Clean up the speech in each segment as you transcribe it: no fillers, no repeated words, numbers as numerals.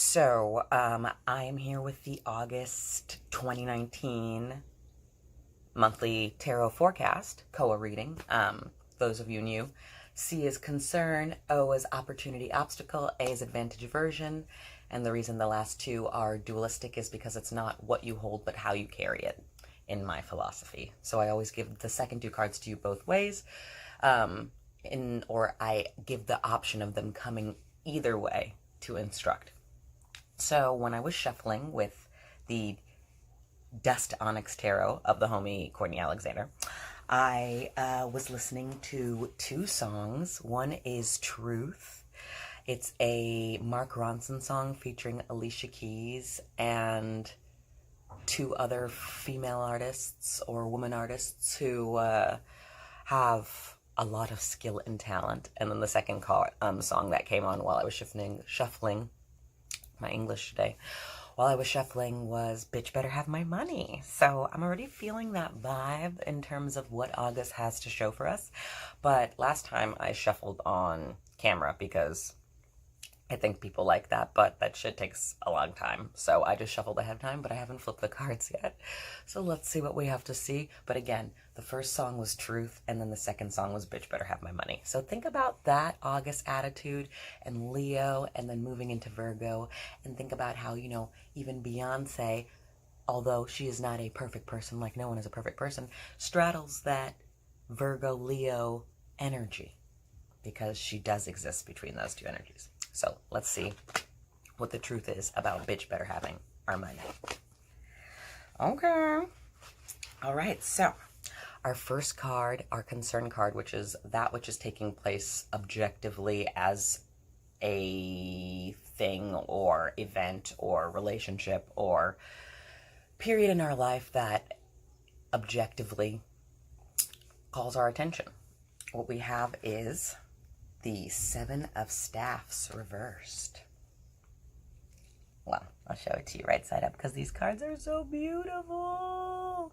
I am here with the August 2019 monthly tarot forecast, Koa reading. Those of you new, C is concern, O is opportunity obstacle, A is advantage aversion, and the reason the last two are dualistic is because it's not what you hold but how you carry it in my philosophy. So I always give the second two cards to you both ways, or I give the option of them coming either way to instruct. So when I was shuffling with the Dust Onyx Tarot of the homie Courtney Alexander, I was listening to two songs. One is Truth. It's a Mark Ronson song featuring Alicia Keys and two other female artists or woman artists who have a lot of skill and talent. And then the second song that came on while I was shuffling my English today, while I was shuffling, was Bitch Better Have My Money. So I'm already feeling that vibe in terms of what August has to show for us. But last time I shuffled on camera because I think people like that, but that shit takes a long time. So I just shuffled ahead of time, but I haven't flipped the cards yet. So let's see what we have to see. But again, the first song was Truth, and then the second song was Bitch Better Have My Money. So think about that August attitude and Leo, and then moving into Virgo, and think about how, even Beyonce, although she is not a perfect person, like no one is a perfect person, straddles that Virgo-Leo energy, because she does exist between those two energies. So let's see what the truth is about bitch better having our money. Okay. All right. So our first card, our concern card, which is that which is taking place objectively as a thing or event or relationship or period in our life that objectively calls our attention. What we have is the Seven of Staffs reversed. Well, I'll show it to you right side up because these cards are so beautiful.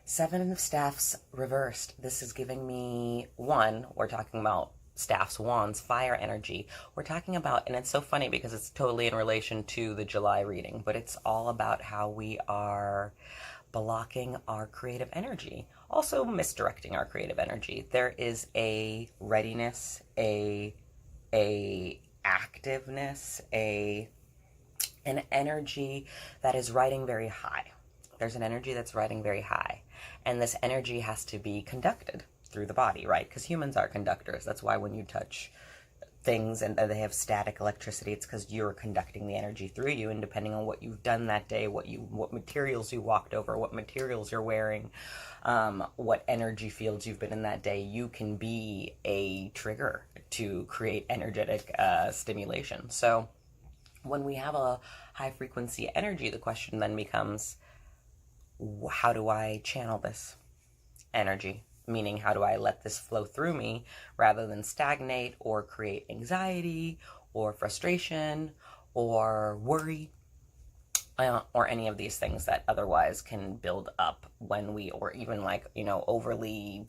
Seven of Staffs reversed. This is giving me, one, we're talking about staffs, wands, fire energy. We're talking about, and it's so funny because it's totally in relation to the July reading, but it's all about how we are blocking our creative energy, also misdirecting our creative energy. There is a readiness, a activeness, an energy that is riding very high. There's an energy that's riding very high, and this energy has to be conducted through the body, right? Because humans are conductors. That's why when you touch things and they have static electricity, it's because you're conducting the energy through you, and depending on what you've done that day, what materials you walked over, what materials you're wearing, what energy fields you've been in that day, you can be a trigger to create energetic stimulation. So when we have a high frequency energy, the question then becomes, how do I channel this energy? Meaning, how do I let this flow through me rather than stagnate or create anxiety or frustration or worry or any of these things that otherwise can build up when we, or even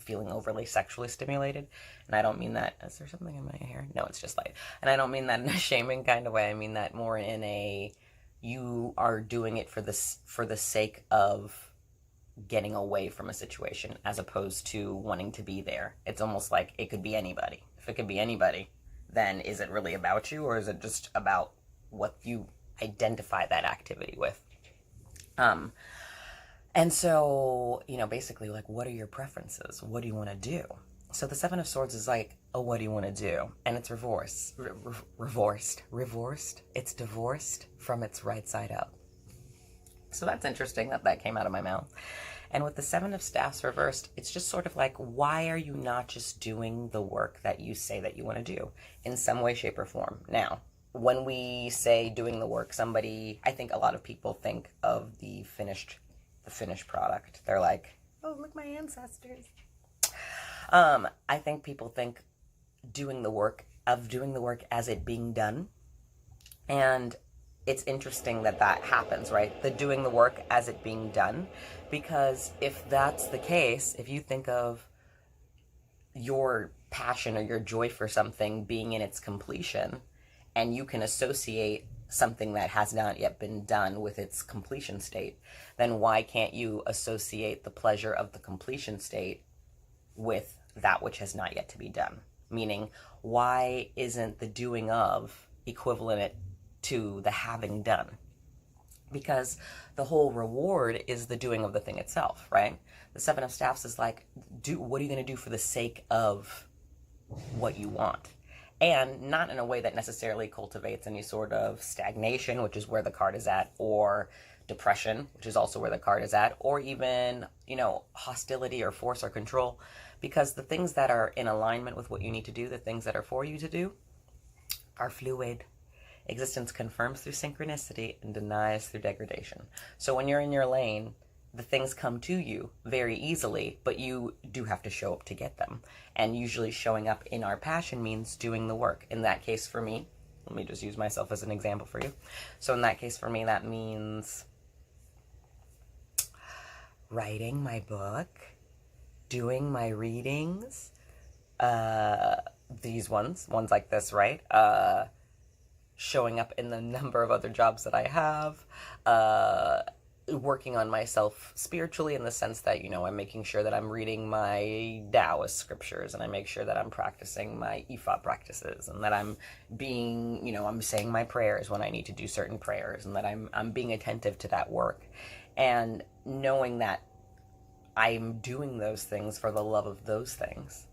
feeling overly sexually stimulated. And I don't mean that, is there something in my hair? No, it's just light. And I don't mean that in a shaming kind of way. I mean that more in a, you are doing it for the sake of getting away from a situation as opposed to wanting to be there. It's almost like it could be anybody. If it could be anybody, then is it really about you, or is it just about what you identify that activity with? And so, basically, like, what are your preferences? What do you want to do? So the Seven of Swords is like, oh, what do you want to do? And it's reversed. It's divorced from its right side up. So that's interesting that came out of my mouth. And with the Seven of Staffs reversed, it's just sort of like, why are you not just doing the work that you say that you want to do in some way, shape, or form? Now, when we say doing the work, I think a lot of people think of the finished product. They're like, oh, look, my ancestors. I think people think doing the work as it being done. And it's interesting that happens, right? The doing the work as it being done. Because if that's the case, if you think of your passion or your joy for something being in its completion, and you can associate something that has not yet been done with its completion state, then why can't you associate the pleasure of the completion state with that which has not yet to be done? Meaning, why isn't the doing of equivalent to the having done? Because the whole reward is the doing of the thing itself, right? The Seven of Staffs is like, what are you going to do for the sake of what you want? And not in a way that necessarily cultivates any sort of stagnation, which is where the card is at, or depression, which is also where the card is at, or even, hostility or force or control. Because the things that are in alignment with what you need to do, the things that are for you to do, are fluid. Existence confirms through synchronicity and denies through degradation. So when you're in your lane, the things come to you very easily, but you do have to show up to get them. And usually showing up in our passion means doing the work. In that case for me, let me just use myself as an example for you. So in that case for me, that means writing my book, doing my readings, these ones like this, right? Showing up in the number of other jobs that I have, working on myself spiritually in the sense that, I'm making sure that I'm reading my Taoist scriptures, and I make sure that I'm practicing my Ifa practices, and that I'm being, I'm saying my prayers when I need to do certain prayers, and that I'm being attentive to that work, and knowing that I'm doing those things for the love of those things,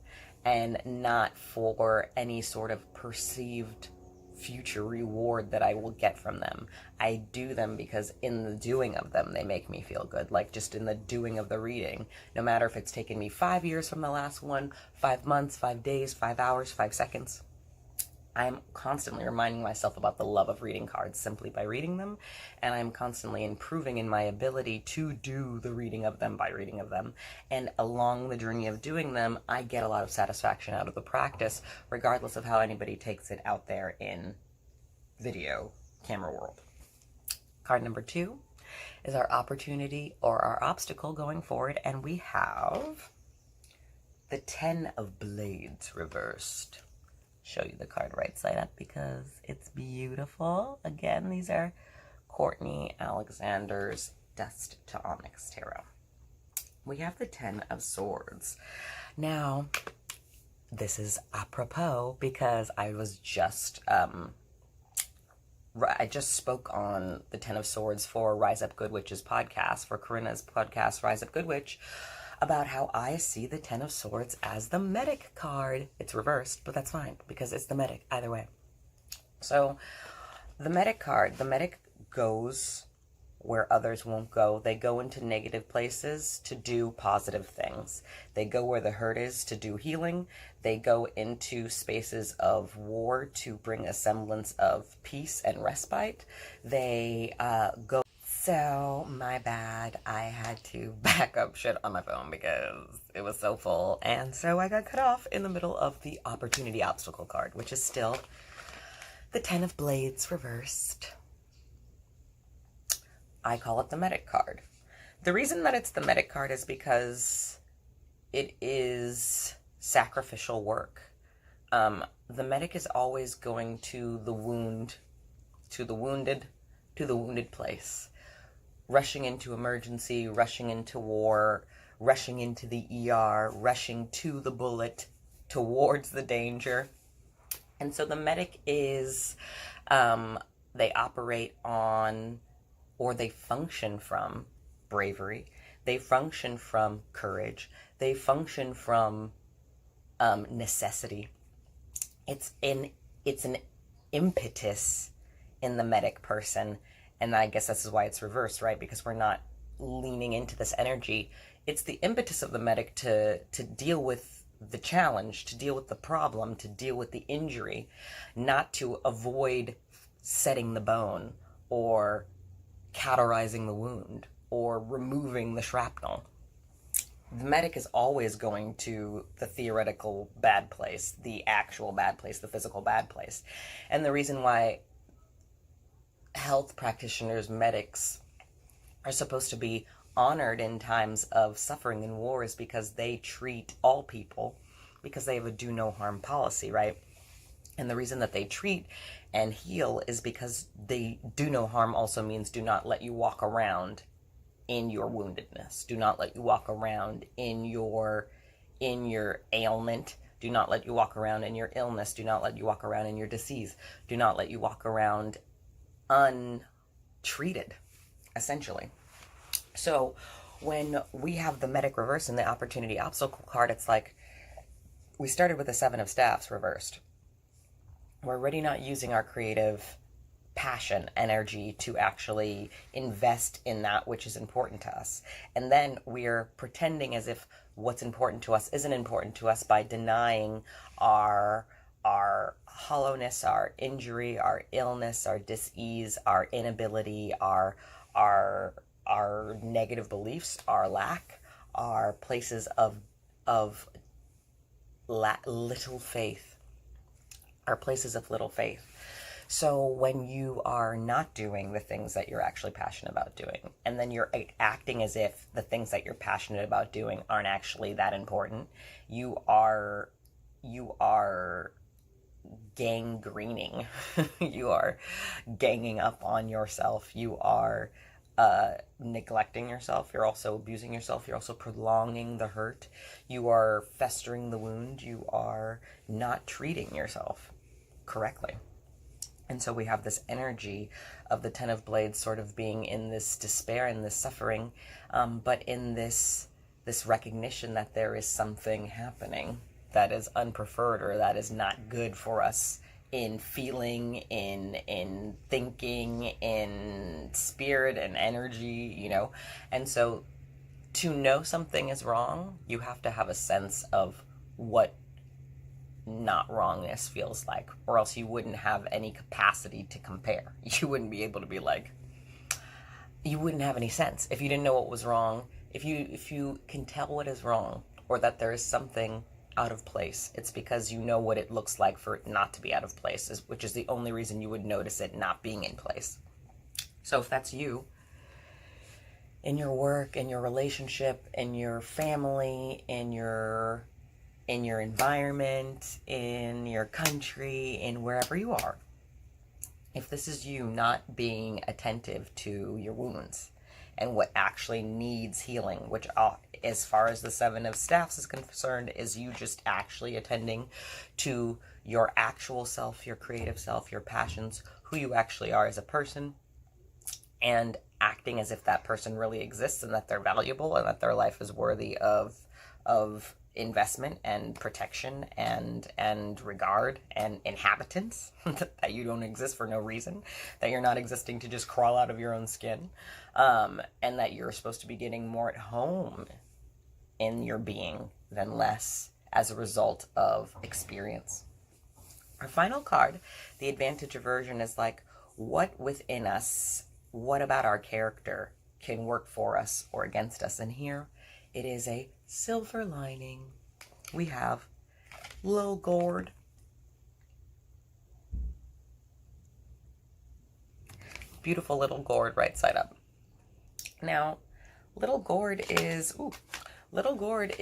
and not for any sort of perceived future reward that I will get from them. I do them because in the doing of them, they make me feel good. Like just in the doing of the reading, no matter if it's taken me 5 years from the last one, 5 months, 5 days, 5 hours, 5 seconds, I'm constantly reminding myself about the love of reading cards simply by reading them, and I'm constantly improving in my ability to do the reading of them by reading of them. And along the journey of doing them, I get a lot of satisfaction out of the practice, regardless of how anybody takes it out there in video camera world. Card number 2 is our opportunity or our obstacle going forward, and we have the 10 of Blades reversed. Show you the card right side up because it's beautiful. Again, these are Courtney Alexander's Dust to Onyx Tarot. We have the 10 of Swords. Now, this is apropos because I was just, I just spoke on the 10 of Swords for Rise Up Good Witch's podcast, for Corinna's podcast, Rise Up Good Witch, about how I see the 10 of Swords as the medic card. It's reversed, but that's fine because it's the medic either way. So the medic card, the medic goes where others won't go. They go into negative places to do positive things. They go where the hurt is to do healing. They go into spaces of war to bring a semblance of peace and respite. They go. So, my bad, I had to back up shit on my phone because it was so full, and so I got cut off in the middle of the Opportunity Obstacle card, which is still the 10 of Blades reversed. I call it the Medic card. The reason that it's the Medic card is because it is sacrificial work. The Medic is always going to the wound, to the wounded place. Rushing into emergency, rushing into war, rushing into the ER, rushing to the bullet, towards the danger. And so the medic is, they operate on, or they function from bravery. They function from courage. They function from necessity. It's an impetus in the medic person. And I guess this is why it's reversed, right? Because we're not leaning into this energy. It's the impetus of the medic to deal with the challenge, to deal with the problem, to deal with the injury, not to avoid setting the bone or cauterizing the wound or removing the shrapnel. The medic is always going to the theoretical bad place, the actual bad place, the physical bad place. And the reason why health practitioners, medics, are supposed to be honored in times of suffering and wars because they treat all people, because they have a do no harm policy, right? And the reason that they treat and heal is because they do no harm also means do not let you walk around in your woundedness. Do not let you walk around in your ailment. Do not let you walk around in your illness. Do not let you walk around in your disease. Do not let you walk around untreated, essentially. So when we have the Medic reverse and the Opportunity Obstacle card, it's like we started with the Seven of Staffs reversed. We're already not using our creative passion, energy to actually invest in that which is important to us. And then we're pretending as if what's important to us isn't important to us by denying our hollowness, our injury, our illness, our dis-ease, our inability, our negative beliefs, our lack, our places of little faith, our places of little faith. So when you are not doing the things that you're actually passionate about doing, and then you're acting as if the things that you're passionate about doing aren't actually that important, you are gangrening. You are ganging up on yourself. You are neglecting yourself. You're also abusing yourself. You're also prolonging the hurt. You are festering the wound. You are not treating yourself correctly. And so we have this energy of the Ten of Blades sort of being in this despair and this suffering, but in this recognition that there is something happening that is unpreferred or that is not good for us in feeling, in thinking, in spirit and energy, you know. And so to know something is wrong, you have to have a sense of what not wrongness feels like, or else you wouldn't have any capacity to compare. You wouldn't be able to be like, you wouldn't have any sense if you didn't know what was wrong. If you can tell what is wrong or that there is something out of place, it's because you know what it looks like for it not to be out of place, which is the only reason you would notice it not being in place. So if that's you, in your work, in your relationship, in your family, in your environment, in your country, in wherever you are, if this is you not being attentive to your wounds and what actually needs healing, which as far as the Seven of Staffs is concerned, is you just actually attending to your actual self, your creative self, your passions, who you actually are as a person, and acting as if that person really exists and that they're valuable and that their life is worthy of investment and protection and regard and inhabitants, that you don't exist for no reason, that you're not existing to just crawl out of your own skin, and that you're supposed to be getting more at home in your being than less as a result of experience. Our final card, the Advantage Aversion, is like, what within us, what about our character can work for us or against us? And here it is a silver lining. We have little Gourd. Beautiful little Gourd right side up. Now, little Gourd little Gourd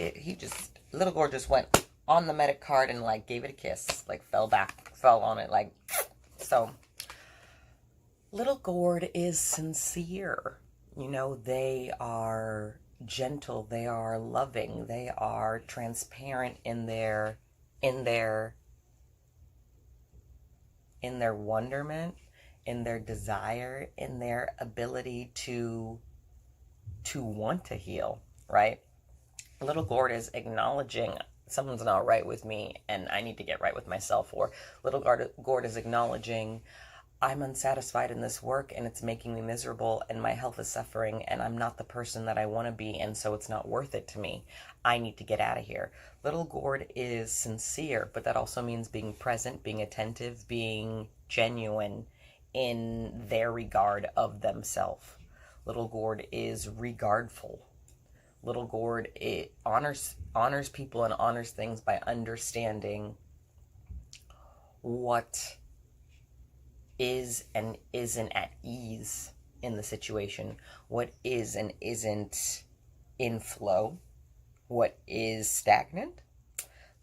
just went on the Medic card and like gave it a kiss, like fell on it, like, so. Little Gourd is sincere. You know, they are gentle, they are loving, they are transparent in their wonderment, in their desire, in their ability to want to heal, right? Little Gourd is acknowledging someone's not right with me and I need to get right with myself, or little Gourd is acknowledging I'm unsatisfied in this work and it's making me miserable and my health is suffering and I'm not the person that I want to be, and so it's not worth it to me. I need to get out of here. Little Gourd is sincere, but that also means being present, being attentive, being genuine in their regard of themselves. Little Gourd is regardful. Little Gourd, it honors people and honors things by understanding what is and isn't at ease in the situation, what is and isn't in flow, what is stagnant.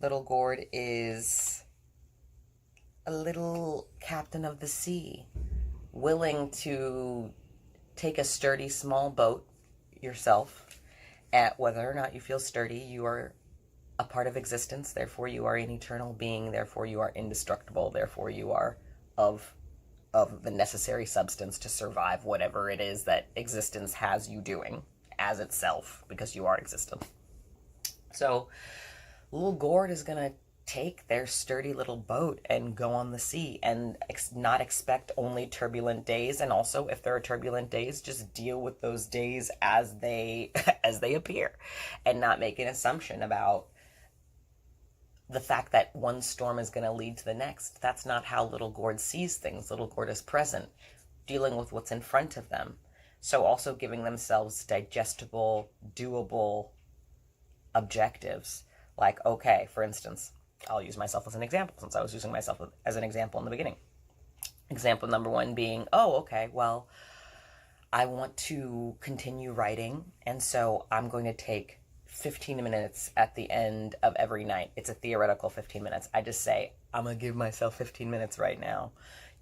Little Gourd is a little captain of the sea, willing to take a sturdy small boat yourself. At whether or not you feel sturdy, you are a part of existence, therefore you are an eternal being, therefore you are indestructible, therefore you are of the necessary substance to survive whatever it is that existence has you doing as itself, because you are existent. So little Gourd is gonna take their sturdy little boat and go on the sea and not expect only turbulent days, and also if there are turbulent days, just deal with those days as they as they appear, and not make an assumption about the fact that one storm is going to lead to the next. That's not how little Gourd sees things. Little Gourd is present, dealing with what's in front of them. So also giving themselves digestible, doable objectives. Like, okay, for instance, I'll use myself as an example, since I was using myself as an example in the beginning. Example number one being, oh, okay, well, I want to continue writing, and so I'm going to take 15 minutes at the end of every night. It's a theoretical 15 minutes. I just say, I'm going to give myself 15 minutes right now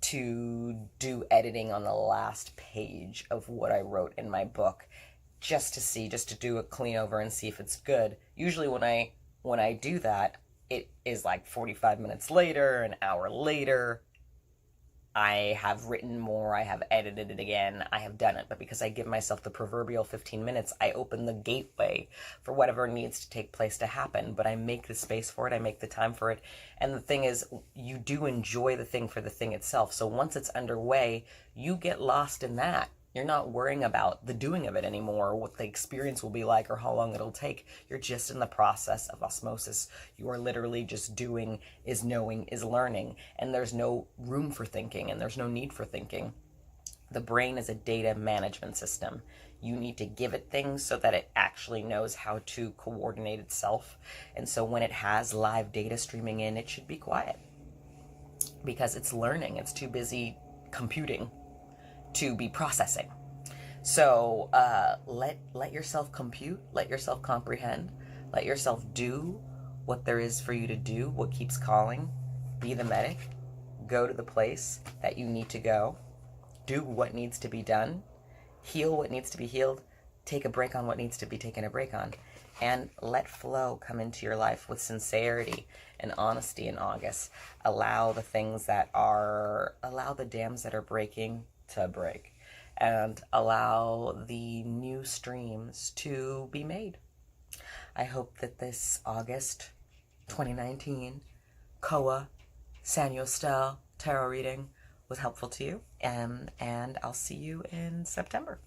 to do editing on the last page of what I wrote in my book, just to do a clean over and see if it's good. Usually when I do that, it is like 45 minutes later, an hour later, I have written more, I have edited it again, I have done it. But because I give myself the proverbial 15 minutes, I open the gateway for whatever needs to take place to happen. But I make the space for it, I make the time for it. And the thing is, you do enjoy the thing for the thing itself. So once it's underway, you get lost in that. You're not worrying about the doing of it anymore, or what the experience will be like, or how long it'll take. You're just in the process of osmosis. You are literally just doing, is knowing, is learning. And there's no room for thinking, and there's no need for thinking. The brain is a data management system. You need to give it things so that it actually knows how to coordinate itself. And so when it has live data streaming in, it should be quiet, because it's learning. It's too busy computing to be processing. So let yourself compute, let yourself comprehend, let yourself do what there is for you to do, what keeps calling. Be the medic, go to the place that you need to go, do what needs to be done, heal what needs to be healed, take a break on what needs to be taken a break on, and let flow come into your life with sincerity and honesty in August. Allow the dams that are breaking to break, and allow the new streams to be made. I hope that this August 2019 Koa Sanyu Estelle tarot reading was helpful to you, and I'll see you in September.